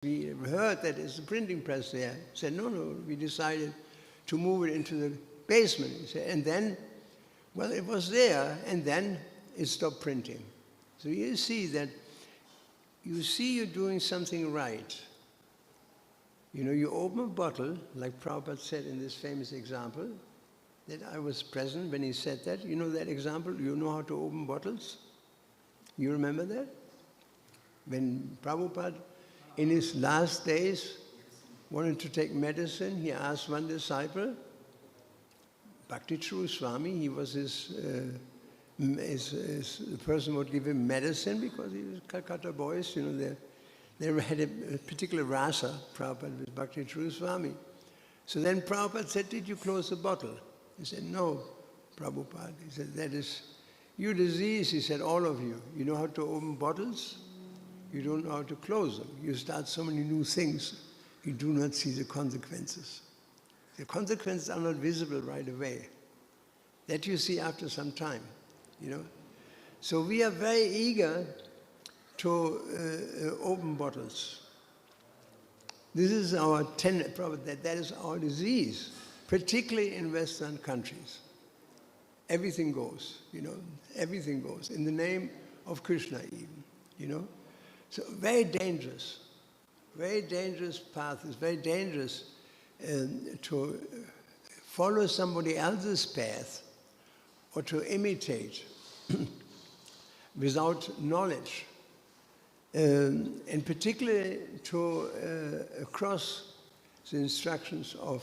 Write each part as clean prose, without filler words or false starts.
We heard that it's a printing press there. He said, no, we decided to move it into the basement. He said, and then, well, it was there, and then it stopped printing. So you see that, you're doing something right. You know, you open a bottle, like Prabhupada said in this famous example, that I was present when he said that. You know that example? You know how to open bottles? You remember that? When Prabhupada, in his last days, wanted to take medicine, he asked one disciple, Bhakti True Swami, he was the person who would give him medicine because he was Calcutta boys, you know, they had a particular rasa, Prabhupada with Bhakti True Swami. So then Prabhupada said, did you close the bottle? He said, no, Prabhupada. He said, that is your disease. He said, all of you. You know how to open bottles? You don't know how to close them. You start so many new things, you do not see the consequences. The consequences are not visible right away. That you see after some time, you know. So we are very eager to open bottles. This is our that is our disease, particularly in Western countries. Everything goes, you know, everything goes, in the name of Krishna even, you know. So very dangerous path. It's very dangerous to follow somebody else's path or to imitate without knowledge. And particularly to cross the instructions of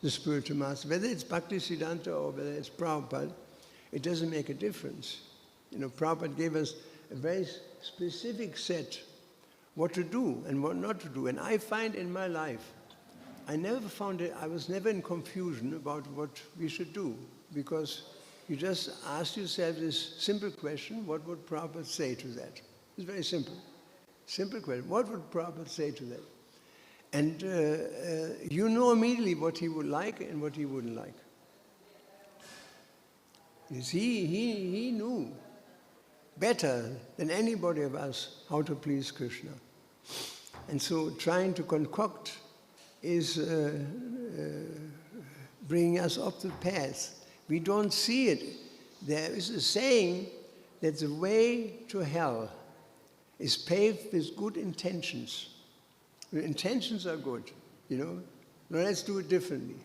the spiritual master. Whether it's Bhaktisiddhanta or whether it's Prabhupada, it doesn't make a difference. You know, Prabhupada gave us a very specific set what to do and what not to do. And I find in my life, I was never in confusion about what we should do, because you just ask yourself this simple question, what would Prabhupada say to that? It's very simple. Simple question. What would Prabhupada say to that? And you know immediately what he would like and what he wouldn't like. You see, he knew better than anybody of us how to please Krishna. And so trying to concoct is bringing us off the path. We don't see it. There is a saying that the way to hell is paved with good intentions. The intentions are good, you know. Now let's do it differently.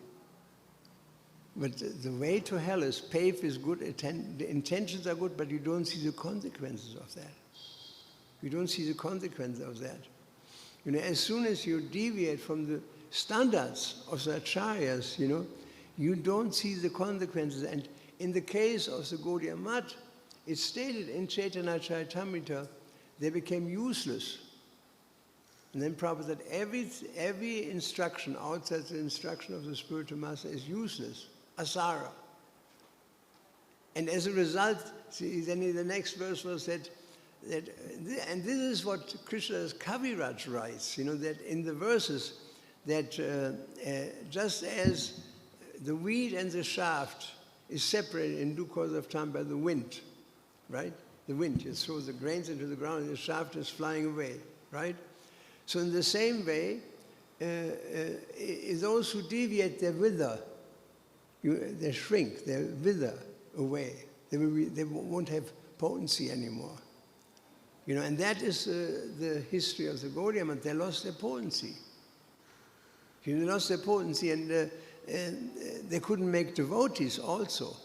But the way to hell is paved with good the intentions are good, but you don't see the consequences of that. You don't see the consequences of that. You know, as soon as you deviate from the standards of the acharyas, you know, you don't see the consequences. And in the case of the Gaudiya Math, it's stated in Chaitanya Charitamrita, they became useless. And then Prabhupada said, every instruction outside the instruction of the spiritual master is useless, asara. And as a result, see, then in the next verse was that, and this is what Krishna's Kaviraj writes, you know, that in the verses, that just as the wheat and the shaft is separated in due course of time by the wind, right? The wind just throws the grains into the ground and the shaft is flying away, right? So in the same way, those who deviate, they wither. They shrink, they wither away. They won't have potency anymore. You know, and that is the history of the Gaudiya Math. They lost their potency. They lost their potency, and they couldn't make devotees also.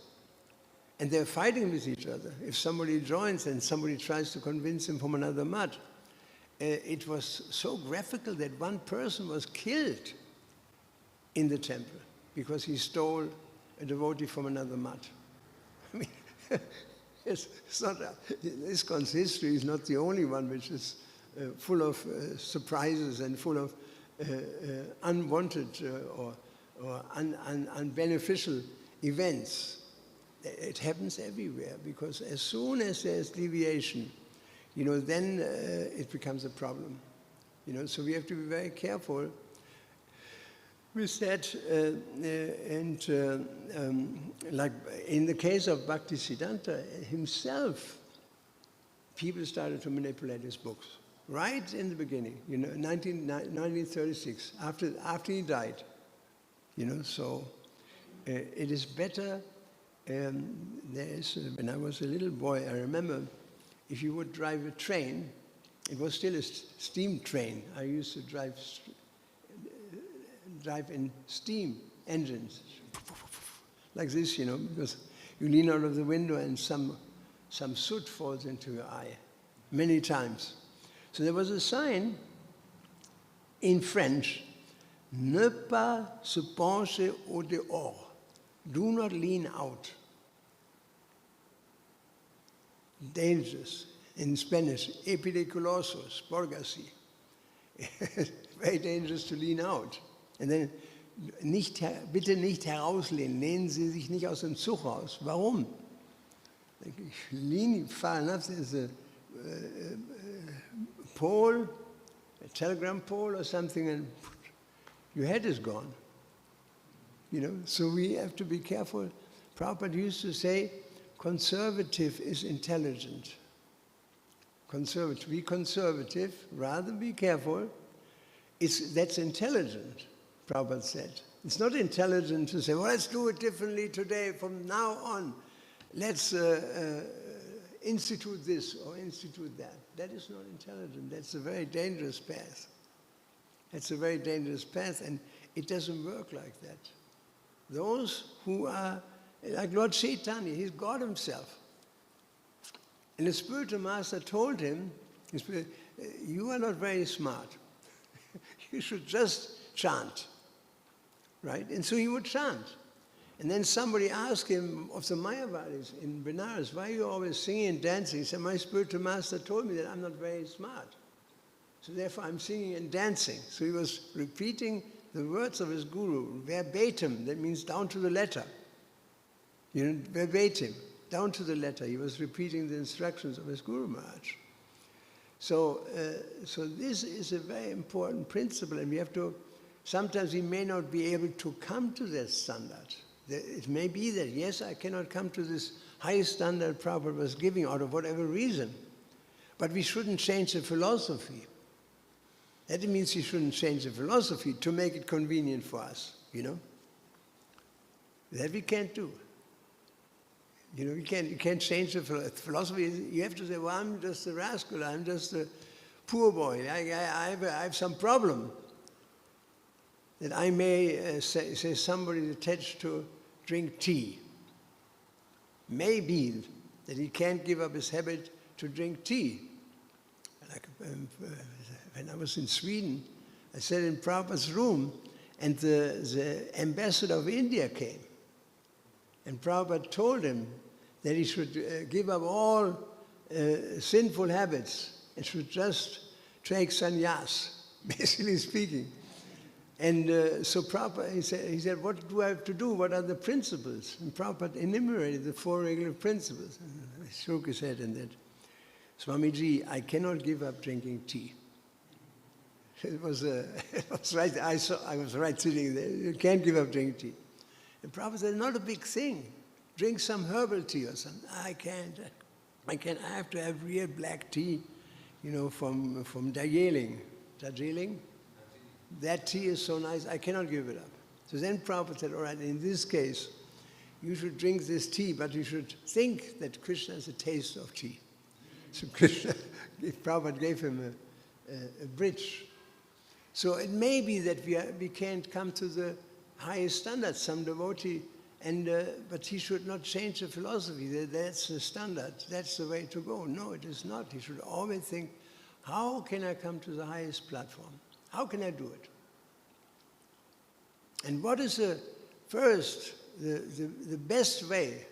And they're fighting with each other. If somebody joins and somebody tries to convince him from another math, it was so graphical that one person was killed in the temple because he stole a devotee from another math. I mean, it's not ISKCON's history is not the only one which is full of surprises and full of unwanted or unbeneficial events. It happens everywhere, because as soon as there's deviation, you know, then it becomes a problem. You know, so we have to be very careful with that. Like in the case of Bhaktisiddhanta himself, people started to manipulate his books. right in the beginning, 1936, after he died. So it is better. When I was a little boy, I remember if you would drive a train, it was still a steam train. I used to drive in steam engines, like this, because you lean out of the window and some soot falls into your eye many times. So there was a sign in French, ne pas se pencher au dehors. Do not lean out. Dangerous. In Spanish, peligrosos, porgasi. Very dangerous to lean out. And then, bitte nicht herauslehnen. Lehnen Sie sich nicht aus dem Zug raus. Warum? Leaning far enough, there's a pole, a telegram pole or something, and your head is gone. So we have to be careful. Prabhupada used to say, conservative is intelligent. Be conservative, rather be careful. That's intelligent, Prabhupada said. It's not intelligent to say, well, let's do it differently today, from now on. Let's institute this or institute that. That is not intelligent. That's a very dangerous path. That's a very dangerous path, and it doesn't work like that. Those who are, like Lord Chaitanya, he's God himself. And the spiritual master told him, you are not very smart. You should just chant. Right? And so he would chant. And then somebody asked him of the Mayavadis in Benares, why are you always singing and dancing? He said, my spiritual master told me that I'm not very smart. So therefore I'm singing and dancing. So he was repeating the words of his guru, verbatim, that means down to the letter. Verbatim, down to the letter. He was repeating the instructions of his Guru Maharaj. So this is a very important principle, and we have to, sometimes we may not be able to come to that standard. It may be that, yes, I cannot come to this high standard Prabhupada was giving out of whatever reason, but we shouldn't change the philosophy. That means we shouldn't change the philosophy to make it convenient for us, That we can't do. You can't change the philosophy. You have to say, well, I'm just a rascal, I'm just a poor boy, I have some problem. That I may say somebody attached to drink tea. Maybe that he can't give up his habit to drink tea. Like, when I was in Sweden, I sat in Prabhupada's room, and the ambassador of India came. And Prabhupada told him that he should give up all sinful habits and should just take sannyas, basically speaking. And so Prabhupada, he said, what do I have to do? What are the principles? And Prabhupada enumerated the 4 regular principles. And he shook his head and said, Swamiji, I cannot give up drinking tea. It was right. I was right sitting there. You can't give up drinking tea. And Prabhupada said, not a big thing. Drink some herbal tea or something. I can't. I have to have real black tea, from Darjeeling. Darjeeling? That tea is so nice, I cannot give it up. So then Prabhupada said, all right, in this case, you should drink this tea, but you should think that Krishna has a taste of tea. So Prabhupada gave him a bridge. So it may be that we can't come to the highest standard, some devotee, but he should not change the philosophy. That's the standard, that's the way to go. No, it is not. He should always think, how can I come to the highest platform? How can I do it? And what is the best way?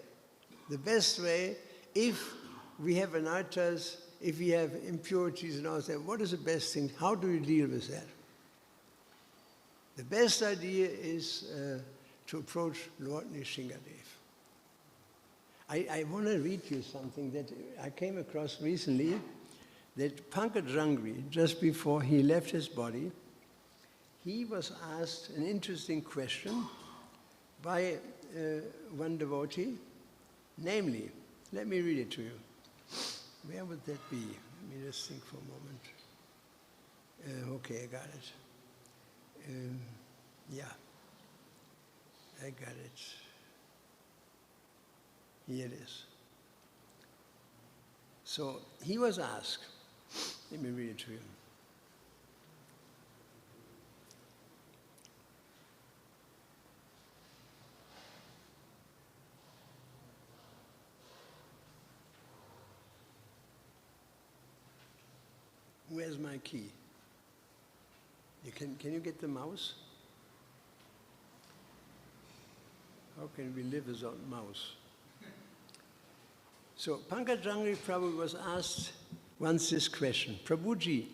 The best way, if we have anarthas, if we have impurities and all that, what is the best thing? How do we deal with that? The best idea is to approach Lord Nishingadev. I want to read you something that I came across recently, that Pankaj Rangri, just before he left his body, he was asked an interesting question by one devotee, namely, let me read it to you. Where would that be? Let me just think for a moment. Okay, I got it. Yeah, I got it. Here it is. So he was asked, let me read it to you. Where's my key? Can you get the mouse? How can we live without mouse? So Pankajangri Prabhu was asked once this question, Prabhuji,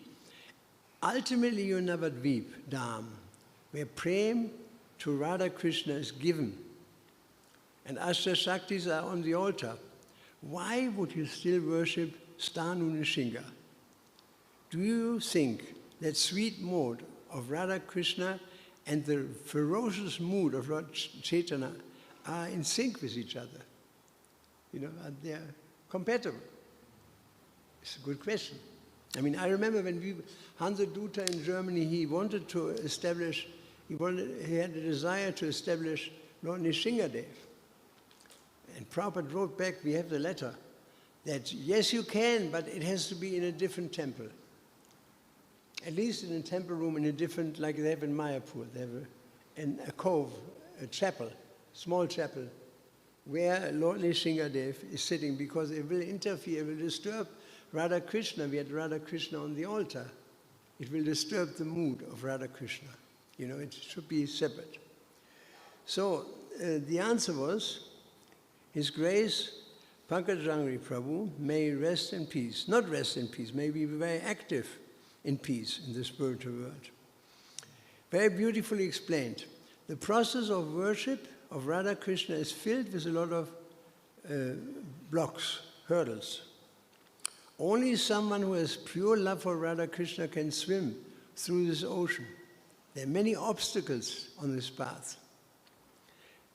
ultimately you Navadvip Dham, where prem to Radha Krishna is given and Ashta Shaktis are on the altar, why would you still worship Stanu Nishinga? Do you think that sweet mood of Radha Krishna and the ferocious mood of Lord Chaitanya are in sync with each other? You know, are they compatible? It's a good question. I mean, I remember when Hansa Dutta in Germany, he wanted to establish, he had a desire to establish Lord Nishingadev. And Prabhupada wrote back, we have the letter, that yes, you can, but it has to be in a different temple. At least in a temple room in a different, like they have in Mayapur, they have a cove, a chapel, small chapel, where Lord Nishingadev is sitting, because it will interfere, it will disturb Radha Krishna. We had Radha Krishna on the altar. It will disturb the mood of Radha Krishna. You know, it should be separate. So the answer was, His Grace Pankajangri Prabhu may rest in peace. Not rest in peace, may be very active in peace in the spiritual world. Very beautifully explained. The process of worship of Radha Krishna is filled with a lot of blocks, hurdles. Only someone who has pure love for Radha Krishna can swim through this ocean. There are many obstacles on this path.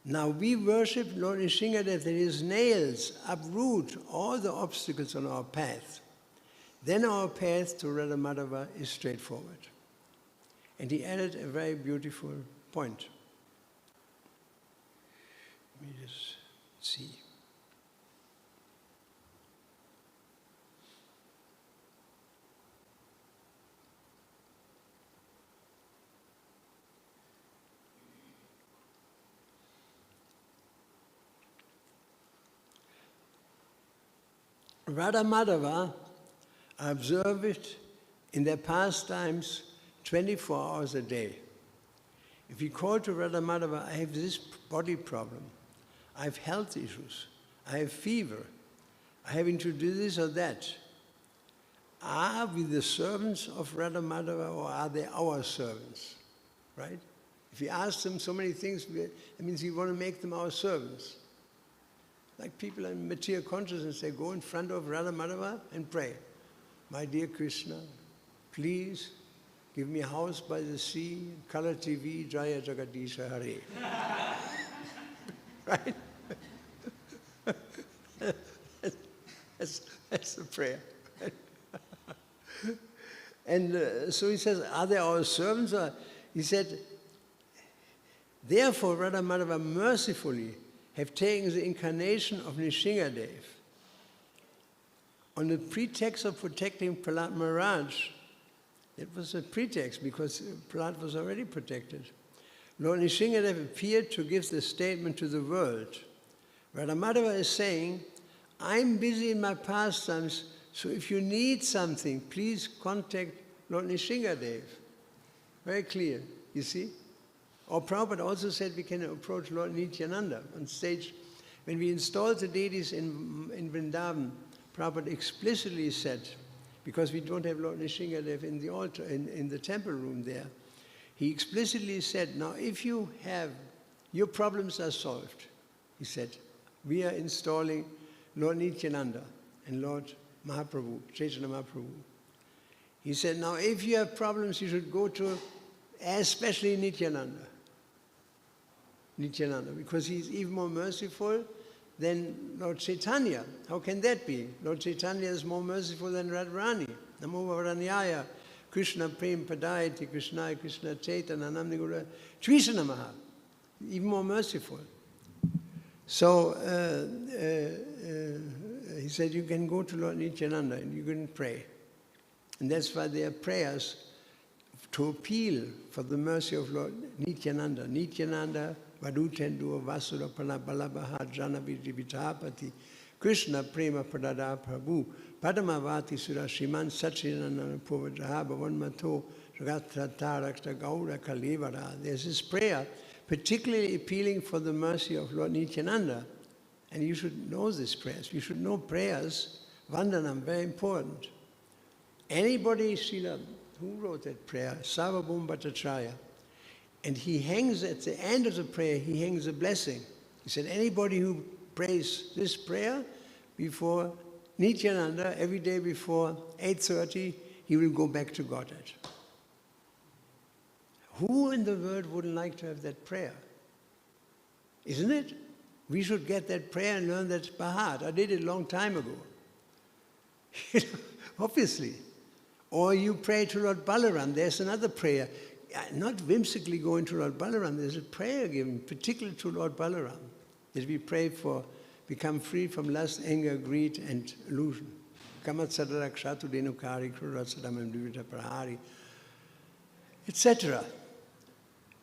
Now we worship Lord Nishingadev that his nails uproot all the obstacles on our path. Then our path to Radha Madhava is straightforward. And he added a very beautiful point. Let me just see. Radha Madhava observe it in their pastimes 24 hours a day. If you call to Radha Madhava, I have this body problem, I have health issues, I have fever, I have to do this or that. Are we the servants of Radha Madhava or are they our servants? Right? If we ask them so many things, that means we want to make them our servants. Like people in material consciousness, they go in front of Radha Madhava and pray. My dear Krishna, please give me a house by the sea, color TV, Jaya Jagadisha Hare. Right? That's the prayer. And so he says, are they our servants? Or he said, therefore Radha Madhava mercifully have taken the incarnation of Nishingadev on the pretext of protecting Prahlad Maharaj. It was a pretext because Prahlad was already protected. Lord Nishingadev appeared to give the statement to the world. Radha Madhava is saying, I'm busy in my pastimes, so if you need something, please contact Lord Nishingadev. Very clear, you see? Or Prabhupada also said we can approach Lord Nityananda on stage. When we installed the deities in Vrindavan, Prabhupada explicitly said, because we don't have Lord Nishingadev in the altar, in the temple room there, he explicitly said, now if you have, your problems are solved. He said, we are installing Lord Nityananda and Lord Mahaprabhu, Chaitanya Mahaprabhu. He said, now if you have problems, you should go to, especially Nityananda, because he's even more merciful than Lord Chaitanya. How can that be? Lord Chaitanya is more merciful than Radharani. Namo Varanyaya Krishna Prem Padayati Krishna Krishna Chaitanya Namni Guru Trishanamaha. Even more merciful. So he said, you can go to Lord Nityananda and you can pray. And that's why there are prayers to appeal for the mercy of Lord Nityananda. Nityananda, Vadutendu, Vasura Palabalabaha, Janavitapati, Krishna Prema Pradada Prabhu, Padamavati Sura Shiman Sachinana Purvajaha Bhavanmato, Ratratarakta Gaura Kalevara. There's this prayer particularly appealing for the mercy of Lord Nityananda. And you should know these prayers. You should know prayers. Vandanam, very important. Anybody, Srila, who wrote that prayer? Sarvabhauma Bhattacharya. And he hangs, at the end of the prayer, he hangs a blessing. He said, anybody who prays this prayer before Nityananda, every day before 8:30, he will go back to Godhead. Who in the world wouldn't like to have that prayer? Isn't it? We should get that prayer and learn that by heart. I did it a long time ago. Obviously. Or you pray to Lord Balaram. There's another prayer. Not whimsically going to Lord Balaram. There's a prayer given, particularly to Lord Balaram, that we pray for, become free from lust, anger, greed, and illusion. Etc.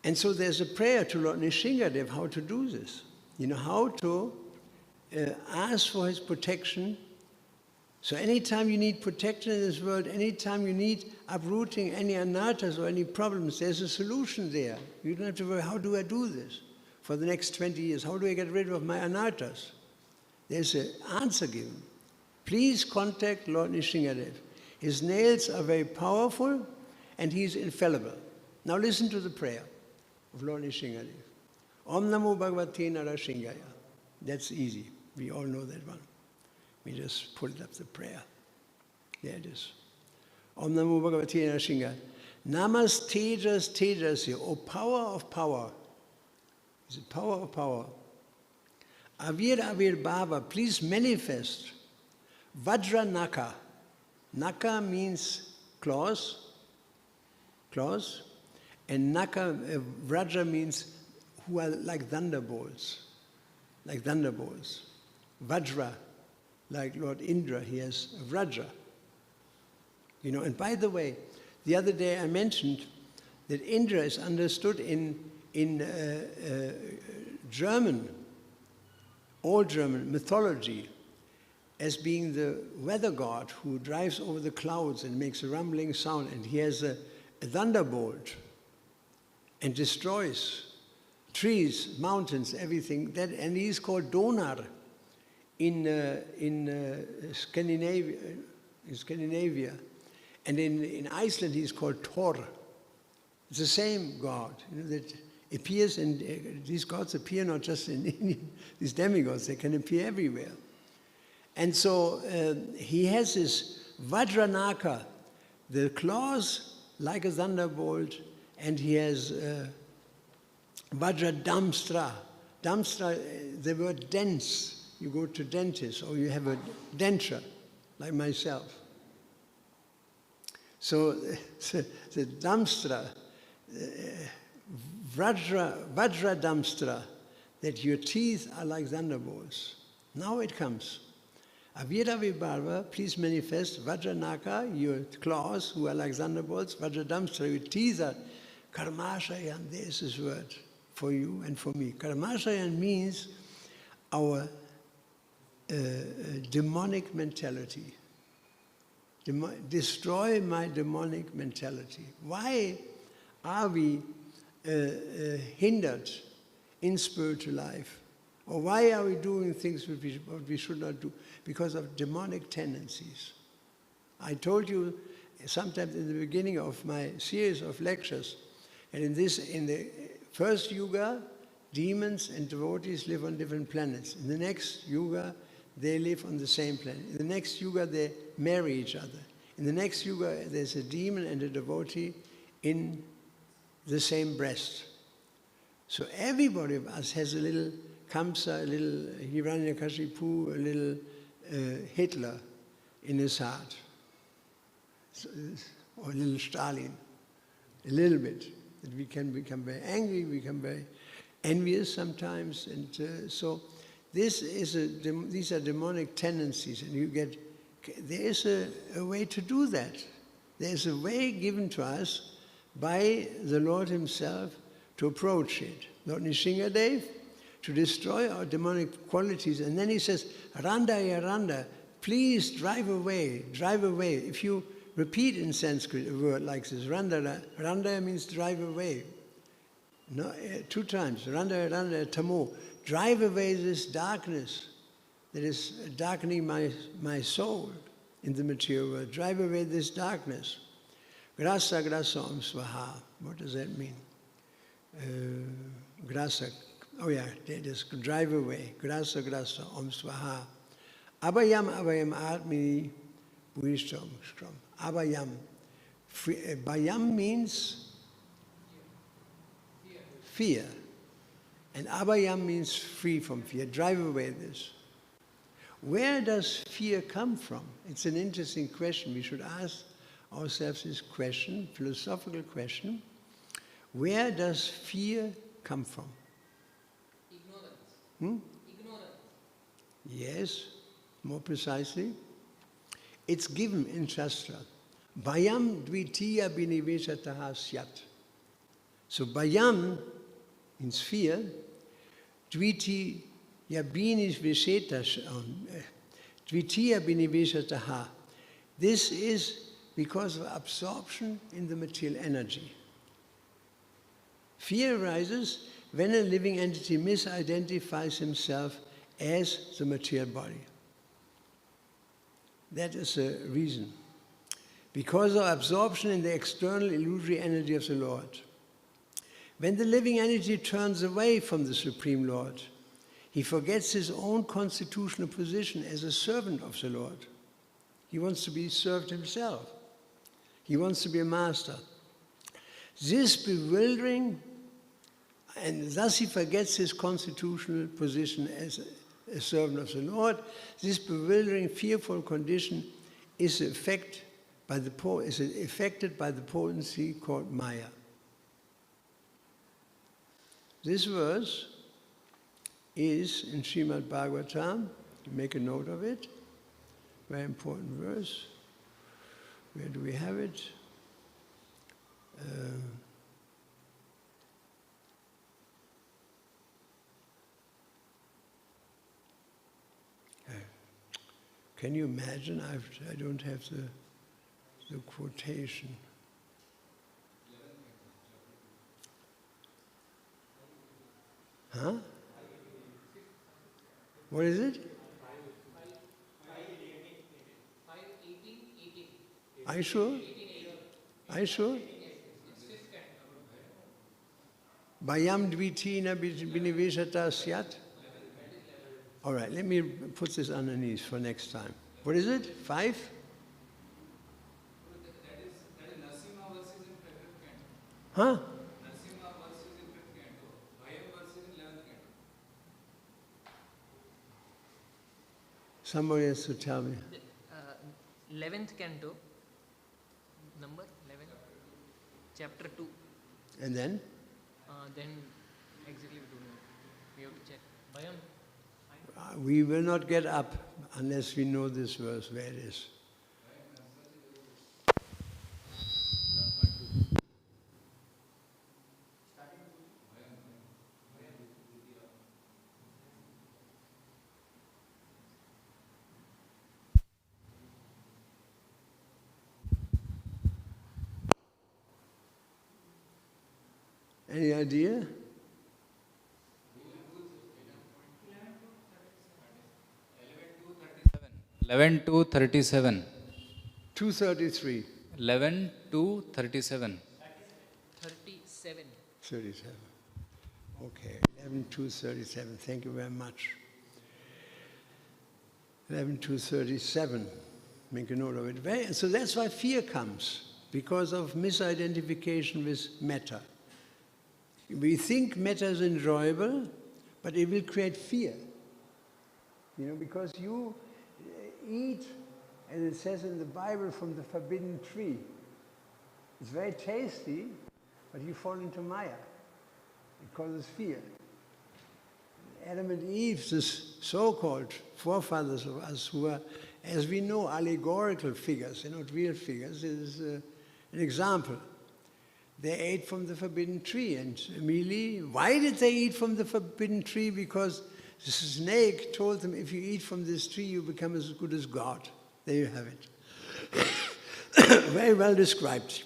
And so there's a prayer to Lord Nrsingadev how to do this. You know, how to ask for his protection. So anytime you need protection in this world, anytime you need uprooting any anarthas or any problems, there's a solution there. You don't have to worry, how do I do this for the next 20 years? How do I get rid of my anarthas? There's an answer given. Please contact Lord Nrsingadev. His nails are very powerful and he's infallible. Now listen to the prayer of Lord Nrsingadev. Om Namo Bhagavate Narasingaya. That's easy. We all know that one. We just pulled up the prayer. There it is. Om Namo Bhagavate Narasingaya. Namas Tejas Tejasya. O power of power. It's the power of power. Avir Avir Bhava. Please manifest. Vajra Naka. Naka means claws. Claws. And Naka, Vraja means who are like thunderbolts. Like thunderbolts. Vajra, like Lord Indra, he has Vraja. You know, and by the way, the other day I mentioned that Indra is understood in German, old German mythology, as being the weather god who drives over the clouds and makes a rumbling sound, and he has a thunderbolt and destroys trees, mountains, everything. That, and he's called Donar in Scandinavia. And in Iceland he's called Thor. It's the same God, you know, that appears, and these gods appear not just in Indian, these demigods, they can appear everywhere. And so he has this Vajranaka, the claws like a thunderbolt, and he has Vajra Damstra. Damstra, the word dense. You go to dentist or you have a denture, like myself. So the Damstra, Vajra Damstra, that your teeth are like thunderbolts. Now it comes. Avira Vibharva, please manifest Vajranaka, your claws who are like thunderbolts, Vajradamstra, your teeth are Karmashayan. There's this word for you and for me. Karmashayan means our demonic mentality. Destroy my demonic mentality. Why are we hindered in spiritual life? Or why are we doing things what we should not do? Because of demonic tendencies. I told you sometimes in the beginning of my series of lectures, and in the first yuga, demons and devotees live on different planets. In the next yuga, they live on the same planet. In the next yuga, they marry each other. In the next yuga, there's a demon and a devotee in the same breast. So everybody of us has a little Kamsa, a little Hiranyakashipu, a little Hitler in his heart. So or little Stalin, a little bit. That we can become very angry, we become very envious sometimes, and so these are demonic tendencies, and there is a way to do that. There is a way given to us by the Lord Himself to approach it. Lord Nrsingadev, to destroy our demonic qualities. And then He says, Randaya Randa, please drive away, drive away. If you repeat in Sanskrit a word like this, Randaya means drive away. No, 2 times, Randaya Tamo, drive away this darkness that is darkening my soul in the material world. Drive away this darkness. Grasa grasa om svaha. What does that mean? Grasa. Oh yeah, that is drive away. Grasa grasa om svaha. Abhayam abhayam atmini bhuishtam stram. Abhayam. Bhayam means fear. And abhayam means free from fear. Drive away this. Where does fear come from? It's an interesting question. We should ask ourselves this question, philosophical question. Where does fear come from? Ignorance. Ignorance. Yes, more precisely. It's given in Shastra. Bhayam dvitiya biniveshataha syat. So bhayam means fear. Dvitiya biniveshataha. This is because of absorption in the material energy. Fear arises when a living entity misidentifies himself as the material body. That is the reason. Because of absorption in the external illusory energy of the Lord. When the living entity turns away from the Supreme Lord, he forgets his own constitutional position as a servant of the Lord. He wants to be served himself. He wants to be a master. This bewildering, and thus he forgets his constitutional position as a servant of the Lord. This bewildering, fearful condition is affected by the potency called Maya. This verse is in Srimad Bhagavatam. Make a note of it. Very important verse. Where do we have it? Can you imagine? I don't have the quotation. Huh? What is it? 5:18. Are you sure? Are you sure? Bhayam dvitina biniveshata syat. All right, let me put this underneath for next time. What is it? 5? That is Narasimha verses in 5th canto. Huh? Narasimha verses in 5th canto. Bhayam verses in 11th canto. Somebody has to tell me. 11th canto, number 11, chapter 2. And then? Then exactly we don't know. We have to check. Bhayam. We will not get up unless we know this verse, where it is. Any idea? 11 to 37. 233. 11 to 37. 37. 37. Okay, 11 to 37. Thank you very much. 11 to 37. Make a note of it. So that's why fear comes, because of misidentification with matter. We think matter is enjoyable, but it will create fear. You know, because you eat, as it says in the Bible, from the forbidden tree. It's very tasty, but you fall into Maya. It causes fear. Adam and Eve, this so-called forefathers of us who are, as we know, allegorical figures, they're not real figures. It is an example. They ate from the forbidden tree, and immediately, why did they eat from the forbidden tree? Because the snake told them, if you eat from this tree, you become as good as God. There you have it. Very well described.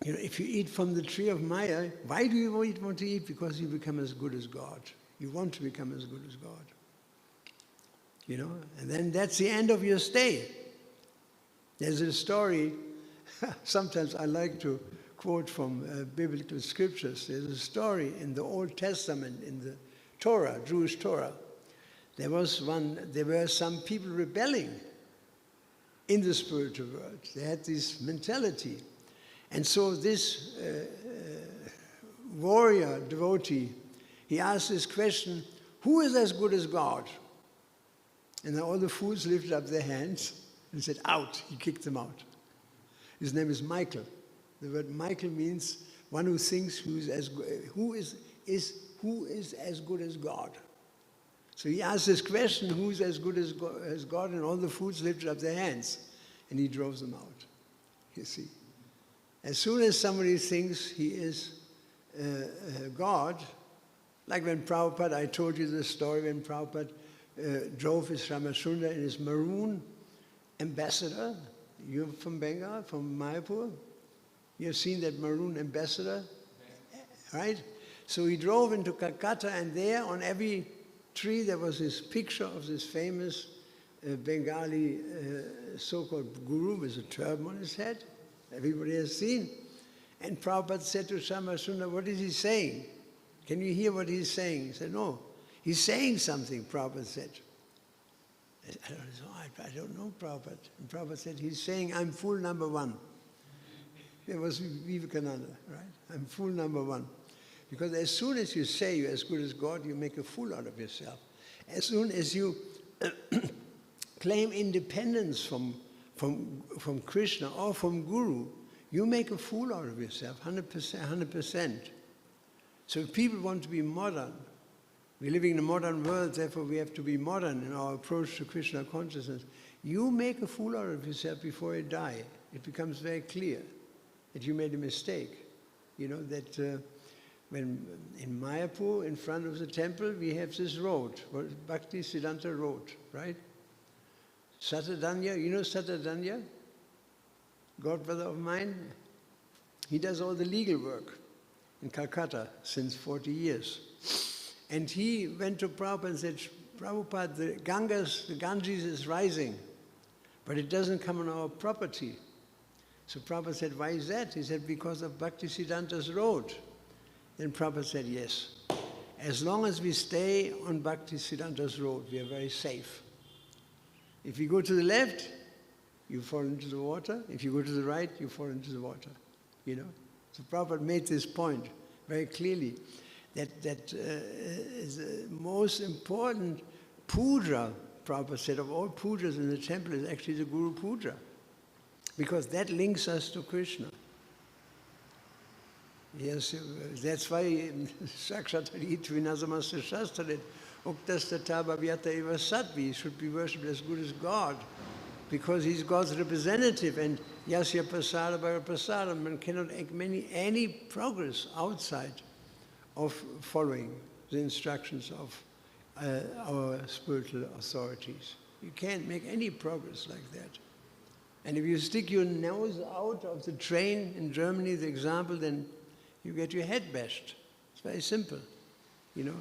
You know, if you eat from the tree of Maya, why do you want to eat? Because you become as good as God. You want to become as good as God. You know, and then that's the end of your stay. There's a story, sometimes I like to quote from biblical scriptures. There's a story in the Old Testament, in the Torah, Jewish Torah. There were some people rebelling in the spiritual world. They had this mentality. And so this warrior, devotee, he asked this question, who is as good as God? And then all the fools lifted up their hands and said, out. He kicked them out. His name is Michael. The word Michael means one who thinks who is as good as God. So he asked this question, who is as good as God? And all the fools lifted up their hands. And he drove them out. You see. As soon as somebody thinks he is God, like when Prabhupada, I told you the story when Prabhupada drove his Ramachandra in his maroon ambassador. You're from Bengal, from Mayapur? You've seen that maroon ambassador, right? So he drove into Calcutta, and there on every tree there was this picture of this famous Bengali so-called guru with a turban on his head. Everybody has seen. And Prabhupada said to Ramachandra, what is he saying? Can you hear what he's saying? He said, no. He's saying something, Prabhupada said. I don't know, Prabhupada. And Prabhupada said, he's saying, I'm fool number one. It was Vivekananda, right? I'm fool number one. Because as soon as you say you're as good as God, you make a fool out of yourself. As soon as you claim independence from Krishna or from Guru, you make a fool out of yourself, 100%. So if people want to be modern, we're living in a modern world, therefore we have to be modern in our approach to Krishna consciousness. You make a fool out of yourself before you die. It becomes very clear that you made a mistake. You know, that when in Mayapur, in front of the temple, we have this road, Bhakti Siddhanta Road, right? Satadanya, you know Satadanya? Godbrother of mine? He does all the legal work in Calcutta since 40 years. And he went to Prabhupada and said, Prabhupada, the Ganges is rising, but it doesn't come on our property. So Prabhupada said, why is that? He said, because of Bhaktisiddhanta's road. Then Prabhupada said, yes. As long as we stay on Bhaktisiddhanta's road, we are very safe. If you go to the left, you fall into the water. If you go to the right, you fall into the water. You know? So Prabhupada made this point very clearly, that is the most important puja, Prabhupada said, of all pujas in the temple is actually the Guru Puja. Because that links us to Krishna. Yes, that's why Sakshat Vinazamasa Shastra Uktastata Bhavyata Eva Sattvi should be worshipped as good as God. Because he's God's representative, and Yasya Prasada Bhara Prasadam, man cannot make any progress outside of following the instructions of our spiritual authorities. You can't make any progress like that. And if you stick your nose out of the train in Germany, the example, then you get your head bashed. It's very simple, you know.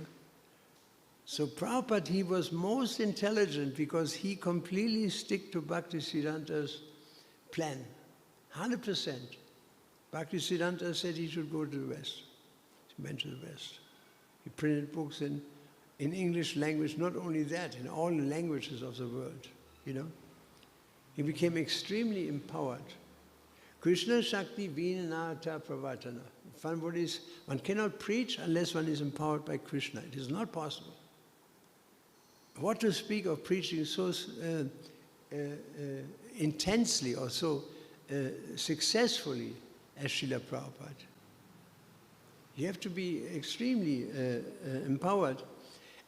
So Prabhupada, he was most intelligent because he completely stick to Bhaktisiddhanta's plan, 100%. Bhaktisiddhanta said he should go to the West. He went to the West. He printed books in English language, not only that, in all the languages of the world, you know. He became extremely empowered. Krishna Shakti Vinanata Pravatana. One cannot preach unless one is empowered by Krishna. It is not possible. What to speak of preaching so intensely or so successfully as Srila Prabhupada. You have to be extremely empowered.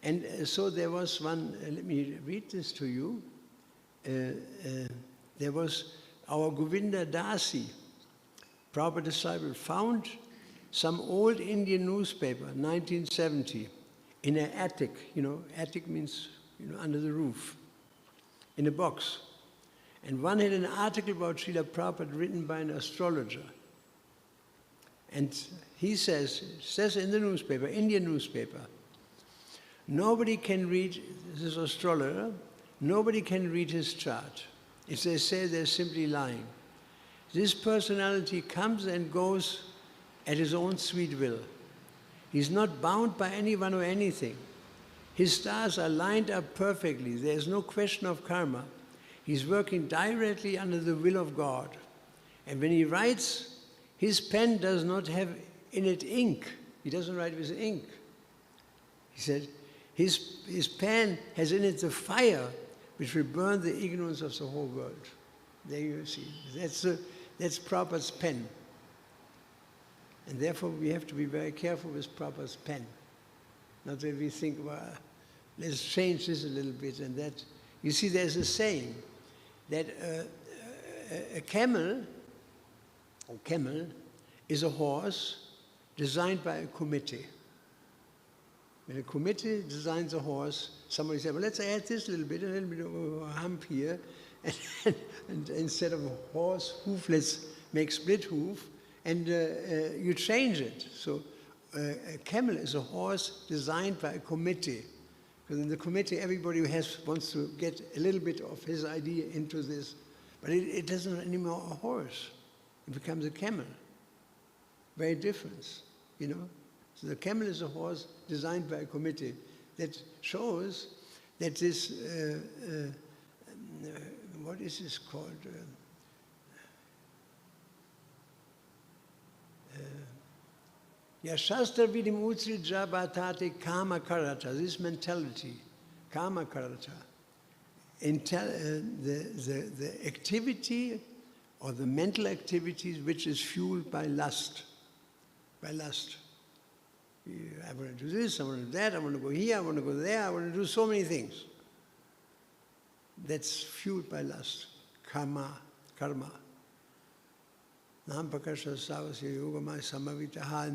And so there was one, let me read this to you. There was our Govinda Dasi, Prabhupada disciple, found some old Indian newspaper, 1970, in an attic. Attic means, under the roof, in a box. And one had an article about Srila Prabhupada written by an astrologer. And he says in the newspaper, Indian newspaper, nobody can read, this is astrologer, nobody can read his chart. If they say, they're simply lying. This personality comes and goes at his own sweet will. He's not bound by anyone or anything. His stars are lined up perfectly. There's no question of karma. He's working directly under the will of God. And when he writes, his pen does not have in it ink. He doesn't write with ink. He said, his pen has in it the fire which will burn the ignorance of the whole world. There you see. That's Prabhupada's pen. And therefore we have to be very careful with Prabhupada's pen. Not that we think, well, let's change this a little bit and that. You see, there's a saying that a camel is a horse designed by a committee. When a committee designs a horse, somebody says, well, let's add this a little bit of a hump here, and instead of a horse hoof, let's make split hoof, and you change it. So a camel is a horse designed by a committee. Because in the committee, everybody wants to get a little bit of his idea into this. But it doesn't anymore a horse. It becomes a camel. Very different, So the camel is a horse designed by a committee that shows that this, what is this called? Shastra vidim utri jabatate kama karata, this mentality, kama karata, the activity or the mental activities which is fueled by lust. By lust. I want to do this, I want to do that, I want to go here, I want to go there, I want to do so many things. That's fueled by lust, karma. And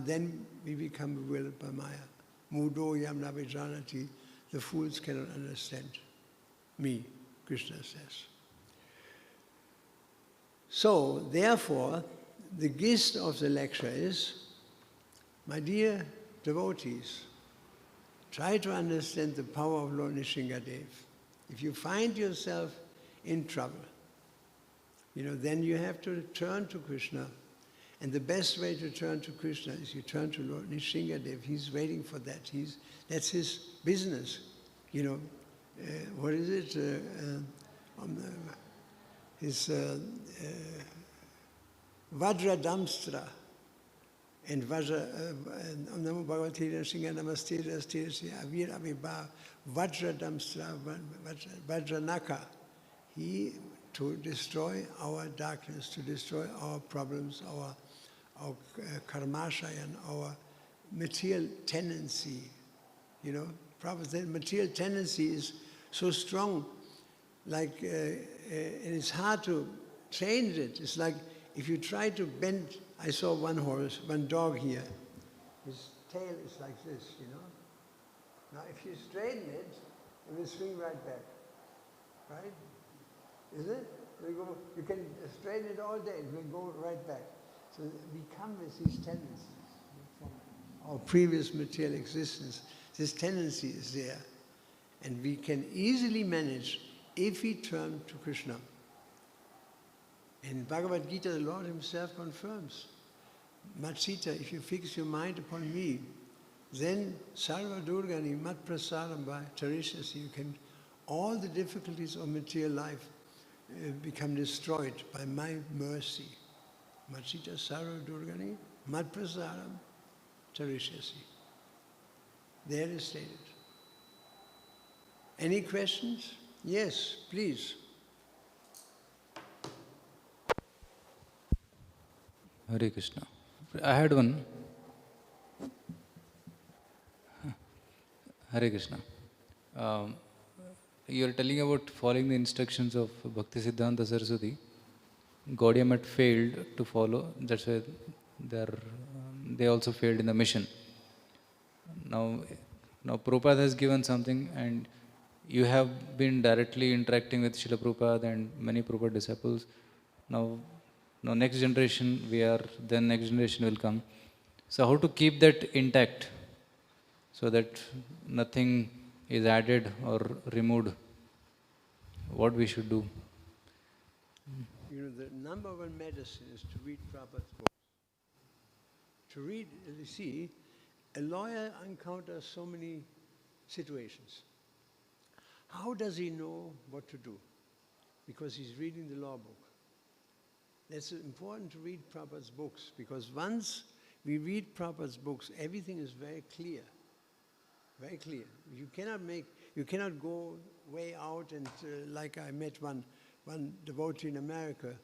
then we become bewildered by Maya. Mudo yam navijanati, the fools cannot understand me, Krishna says. So, therefore, the gist of the lecture is, my dear devotees, try to understand the power of Lord Nrsingadev. If you find yourself in trouble, then you have to turn to Krishna. And the best way to turn to Krishna is you turn to Lord Nrsingadev. He's waiting for that. That's his business. What is it? His Vajradamstra. And Namo Bhagavate Nrsinga Namaste Rastirasi Avir Avibha Vajradamstra Vajranaka. He to destroy our darkness, to destroy our problems, our karmashaya, and our material tendency. Prabhupada, material tendency is so strong, and it's hard to change it. It's like if you try to bend, I saw one dog here, his tail is like this, Now if you straighten it, it will swing right back, right? Is it? You can straighten it all day, it will go right back. So we come with these tendencies from our previous material existence. This tendency is there. And we can easily manage if we turn to Krishna. In Bhagavad Gita, the Lord himself confirms, Matsita, if you fix your mind upon me, then sarva durgani mat prasaramba charishasi, all the difficulties of material life become destroyed by my mercy. Matsita sarva durgani mat prasaram charishasi. There is stated. Any questions? Yes, please. Hare Krishna. I had one. Hare Krishna. You are telling about following the instructions of Bhakti Siddhanta Saraswati. Gaudiya had failed to follow. That's why they also failed in the mission. Now Prabhupada has given something, and you have been directly interacting with Srila Prabhupada and many Prabhupada disciples. Now next generation then next generation will come. So how to keep that intact so that nothing is added or removed? What we should do? You know, the number one medicine is to read Prabhupada's books. To read, you see, a lawyer encounters so many situations. How does he know what to do? Because he's reading the law book. It's important to read Prabhupada's books, because once we read Prabhupada's books, everything is very clear. Very clear. You cannot go way out and like I met one devotee in America,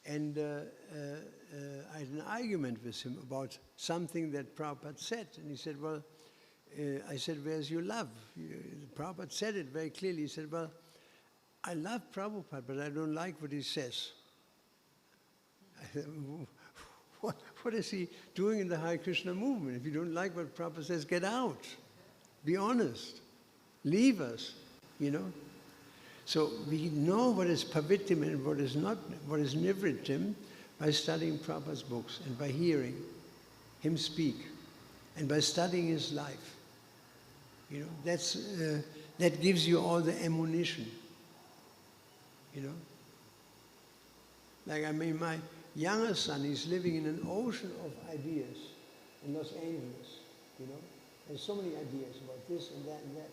and I had an argument with him about something that Prabhupada said, and he said, well, I said, where's your love? Prabhupada said it very clearly. He said, well, I love Prabhupada, but I don't like what he says. I said, what is he doing in the Hare Krishna movement? If you don't like what Prabhupada says, get out. Be honest. Leave us, you know. So we know what is pavitim and what is not, what is nivritim, by studying Prabhupada's books and by hearing him speak and by studying his life. You know, that gives you all the ammunition. You know, like, I mean, my younger son is living in an ocean of ideas in Los Angeles. You know, there's so many ideas about this and that and that.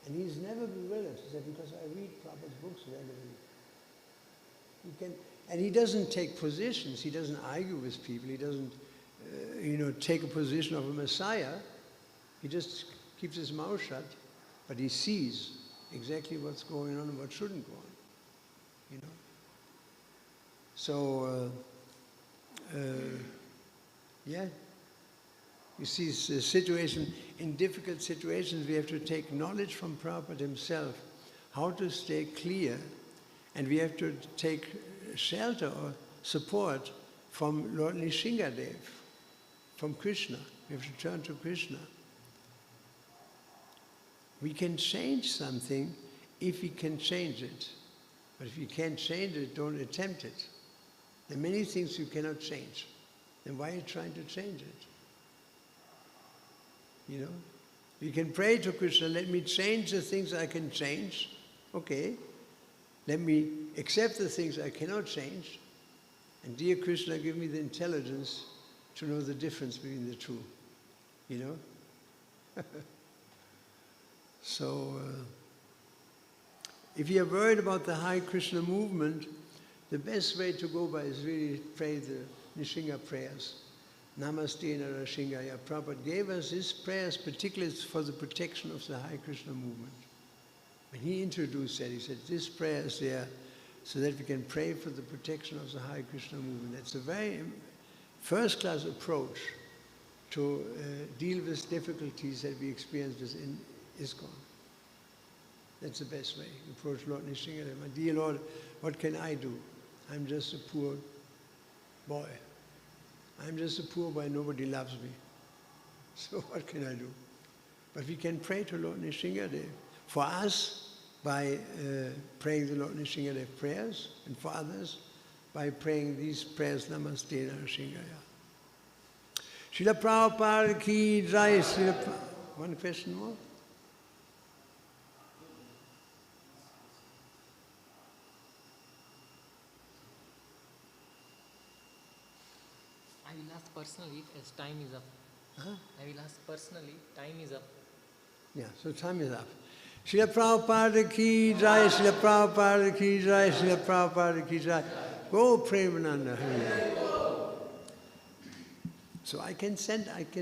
And he's never bewildered. He said, because I read Prabhupada's books regularly. And he doesn't take positions. He doesn't argue with people. He doesn't, take a position of a messiah. He just keeps his mouth shut, but he sees exactly what's going on and what shouldn't go on. You know. So, yeah. You see, the situation, in difficult situations, we have to take knowledge from Prabhupada himself, how to stay clear, and we have to take shelter or support from Lord Nishingadev, from Krishna. We have to turn to Krishna. We can change something if we can change it. But if you can't change it, don't attempt it. There are many things you cannot change. Then why are you trying to change it? You know, you can pray to Krishna, let me change the things I can change. Okay. Let me accept the things I cannot change. And dear Krishna, give me the intelligence to know the difference between the two. You know? So, if you are worried about the Hare Krishna movement, the best way to go by is really pray the Nishinga prayers. Namaste Narashingaya. Prabhupada gave us his prayers particularly for the protection of the Hare Krishna movement. When he introduced that, he said, this prayer is there so that we can pray for the protection of the Hare Krishna movement. That's a very first-class approach to deal with difficulties that we experience within ISKCON. That's the best way. Approach Lord Nishingadev. My dear Lord, what can I do? I'm just a poor boy. I'm just a poor boy, nobody loves me. So what can I do? But we can pray to Lord Nishingadev. For us, by praying the Lord Nishingadev prayers, and for others, by praying these prayers, Namaste Narashingaya. Srila Prabhupada ki jai. One question more? I will ask personally as time is up. Huh? I will ask personally, time is up. Yeah, so time is up. Srila Prabhupada ki jai, Srila Prabhupada ki jai, Srila Prabhupada ki jai. Go Premananda. So I can